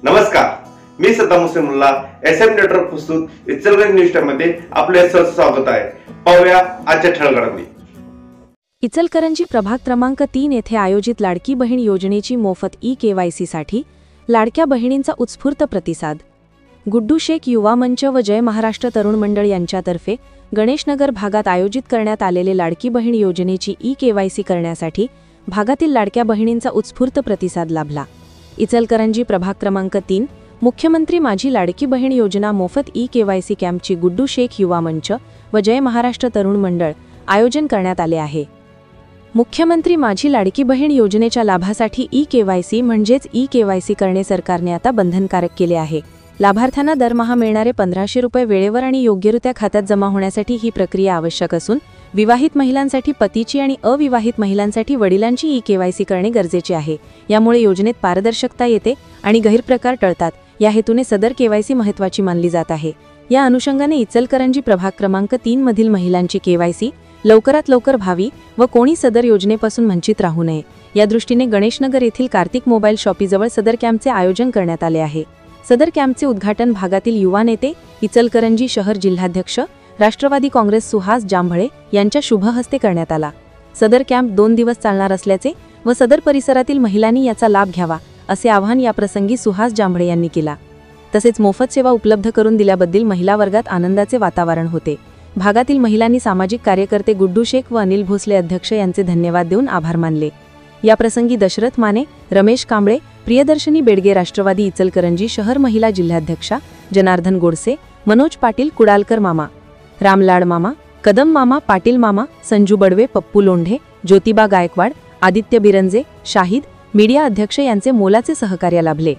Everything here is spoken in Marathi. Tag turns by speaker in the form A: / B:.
A: नमस्कार, मी सद्दाम हुसेन मुल्ला SM नेटवर्क प्रस्तुत इचलकरंजी न्यूज टाइममध्ये आपले सहर्ष स्वागत आहे। पाहूया आजच्या ठळक घडामोडी।
B: इचलकरंजी प्रभाग क्रमांक 3 येथे आयोजित लाडकी बहीण योजनेची मोफत KYC साठी लाडक्या बहिणींचा उत्स्फूर्त प्रतिसाद। गुड्डू शेख युवा मंच व जय महाराष्ट्र तरुण मंडळ यांच्यातर्फे गणेशनगर भागात आयोजित करण्यात आलेले लाडकी बहीण योजनेची KYC करण्यासाठी भागातील लाडक्या बहिणींचा उत्स्फूर्त प्रतिसाद लाभला। इचलकरंजी प्रभाग क्रमांक 3 मुख्यमंत्री माझी लाडकी बहीण योजना मोफत KYC कॅम्पची गुड्डू शेख युवा मंच व जय महाराष्ट्र तरुण मंडळ आयोजन करण्यात आले आहे। मुख्यमंत्री माझी लाडकी बहीण योजनेच्या लाभासाठी KYC म्हणजेच KYC करणे सरकारने आता बंधनकारक केले आहे। लाभार्थ्यांना दरमहा मिळणारे 1500 रुपये वेळेवर आणि योग्यरित्या खात्यात जमा होण्यासाठी ही प्रक्रिया आवश्यक असून विवाहित महिलांसाठी पतीची आणि अविवाहित महिलांसाठी वडिलांची KYC करणे गरजेचे आहे। यामुळे योजनेत पारदर्शकता येते आणि गैरप्रकार टळतात। या हेतूने सदर KYC महत्त्वाची मानली जात आहे। या अनुषंगाने इचलकरंजी प्रभाग क्रमांक 3 मधील महिलांची KYC लवकरात लवकर व्हावी व कोणी सदर योजनेपासून वंचित राहू नये या दृष्टीने गणेशनगर येथील कार्तिक मोबाईल शॉपीजवळ सदर कॅम्पचे आयोजन करण्यात आले आहे। सदर कॅम्पचे उद्घाटन भागातील युवा नेते इचलकरंजी शहर जिल्हाध्यक्ष राष्ट्रवादी काँग्रेस सुहास जांभळे यांच्या शुभ हस्ते करण्यात आला। सदर कॅम्प 2 दिवस चालणार असल्याचे व सदर परिसरातील महिलांनी याचा लाभ घ्यावा असे आवाहन या प्रसंगी सुहास जांभळे यांनी केला। तसेच मोफत सेवा उपलब्ध करून दिल्याबद्दल महिला वर्गात आनंदाचे वातावरण होते। भागातील महिलांनी सामाजिक कार्यकर्ते गुड्डू शेख व अनिल भोसले अध्यक्ष यांचे धन्यवाद देऊन आभार मानले। या प्रसंगी दशरथ माने, रमेश कांबळे, प्रियदर्शनी बेडगे, राष्ट्रवादी इचलकरंजी शहर महिला जिल्हाध्यक्षा जनार्दन गोडसे, मनोज पाटील, कुडालकर मामा, रामलाड मामा, कदम मामा, पाटील मामा, संजू बडवे, पप्पू लोंढे, ज्योतिबा गायकवाड, आदित्य बिरंजे, शाहिद, मीडिया अध्यक्ष यांचे मोलाचे सहकार्य लाभले।